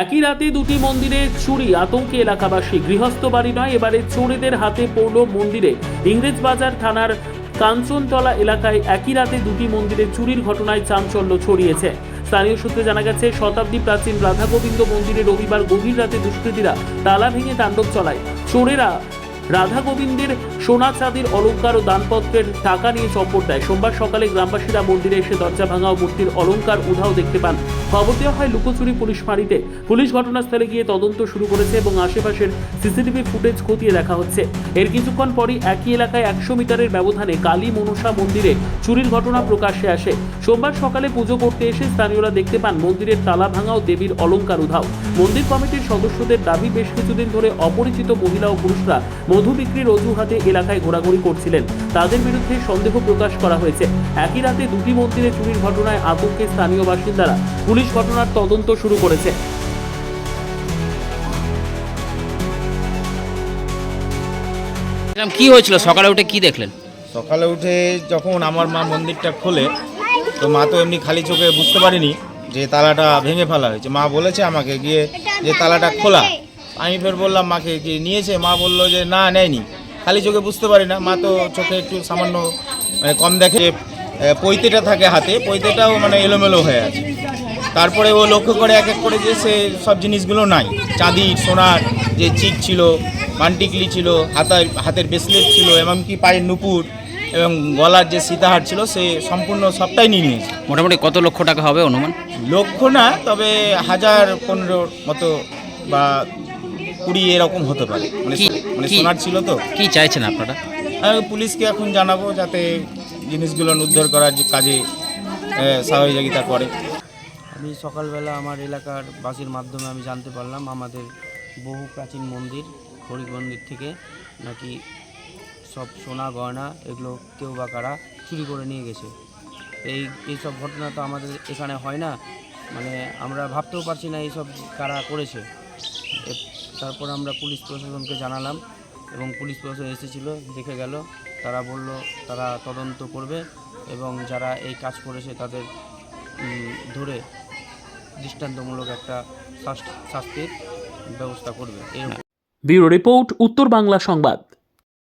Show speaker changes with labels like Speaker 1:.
Speaker 1: একই রাতে দুটি মন্দিরে চুরি, আতঙ্কে এলাকাবাসী। গৃহস্থ বাড়ি নয়, এবারে চোরেদের হাতে পড়ল মন্দিরে। ইংরেজবাজার থানার কাঞ্চনতলা এলাকায় একই রাতে দুটি মন্দিরে চুরির ঘটনায় চাঞ্চল্য ছড়িয়েছে। স্থানীয় সূত্রে জানা গেছে, শতাব্দী প্রাচীন রাধা গোবিন্দ মন্দিরে রবিবার গভীর রাতে দুষ্কৃতীরা তালা ভেঙে তাণ্ডব চালায়। চোরেরা রাধা গোবিন্দের সোনা চাঁদির অলংকার ও দানপত্রের টাকা নিয়ে চম্পট দেয়। সোমবার সকালে গ্রামবাসীরা মন্দিরে এসে দরজা ভাঙা ও মূর্তির অলংকার উধাও দেখতে পান। খবর দেওয়া হয় লুকোচুরি পুলিশ ফাঁড়িতে। পুলিশ ঘটনাস্থলে গিয়ে তদন্ত শুরু করেছে এবং আশেপাশের সিসিটিভি ফুটেজ খতিয়ে দেখা হচ্ছে। এর কিছুক্ষণ পরই একই এলাকায় 100 মিটারের ব্যবধানে কালী মনসা মন্দিরে চুরির ঘটনা প্রকাশ্যে আসে। সোমবার সকালে পুজো করতে এসে স্থানীয়রা দেখতে পান মন্দিরের তালা ভাঙা ও দেবীর অলংকার উধাও। মন্দির কমিটির সদস্যদের দাবি, বেশ কিছুদিন ধরে অপরিচিত মহিলা ও পুরুষরা মধু বিক্রির অজুহাতে এলাকায় ঘোরাঘুরি করছিলেন। তাদের বিরুদ্ধে সন্দেহ প্রকাশ করা হয়েছে। একই রাতে দুটি মন্দিরে চুরির ঘটনায় আতঙ্কে স্থানীয় বাসিন্দারা। পুলিশ ঘটনার তদন্ত শুরু করেছে।
Speaker 2: কি হয়েছিল সকালে উঠে, কি দেখলেন?
Speaker 3: সকালে উঠে যখন আমার মা মন্দিরটা খোলে, তো মা তো এমনি খালি চোখে বুঝতে পারিনি যে তালাটা ভেঙে ফেলা হয়েছে। মা বলেছে আমাকে গিয়ে যে তালাটা খোলা। আমি ফের বললাম মাকে কি নিয়েছে, মা বললো যে না নেয়নি। খালি চোখে বুঝতে পারি না, মা তো চোখে একটু সামান্য কম দেখে। পৈতেটা থাকে হাতে, পৈতেটাও মানে এলোমেলো হয়ে আছে। তারপরে ও লক্ষ্য করে এক এক করে যে সে সব জিনিসগুলো নাই। চাঁদি সোনার যে চিক ছিল, মানটিকলি ছিল, হাতের ব্রেসলেট ছিল, এমনকি পায়ের নুপুর এবং গলার যে সীতাহার ছিল, সে সম্পূর্ণ সবটাই নিয়ে নিয়েছে।
Speaker 2: মোটামুটি কত লক্ষ টাকা হবে অনুমান?
Speaker 3: লক্ষ না, তবে 1000-15 মতো বা 20 এরকম হতে পারে। মানে সোনার ছিল তো।
Speaker 2: কি চাইছেন আপনারা?
Speaker 3: আমি পুলিশকে এখন জানাবো যাতে জিনিসগুলো উদ্ধার করার যে কাজে সহযোগিতা করে।
Speaker 4: আমি সকালবেলা আমার এলাকার বাসির মাধ্যমে আমি জানতে পারলাম আমাদের বহু প্রাচীন মন্দির খড়ি মন্দির থেকে নাকি সব সোনা গয়না এগুলো কেউ বা কারা চুরি করে নিয়ে গেছে। এইসব ঘটনা তো আমাদের এখানে হয় না, মানে আমরা ভাবতেও পারছি না এইসব কারা করেছে। তারপর আমরা পুলিশ প্রশাসনকে জানালাম এবং পুলিশ প্রশাসন এসেছিলো, দেখে গেল। তারা বলল তারা তদন্ত করবে এবং যারা এই কাজ করেছে তাদের ধরে দৃষ্টান্তমূলক একটা শাস্তির ব্যবস্থা করবে।
Speaker 1: ব্যুরো রিপোর্ট, উত্তর বাংলা সংবাদ।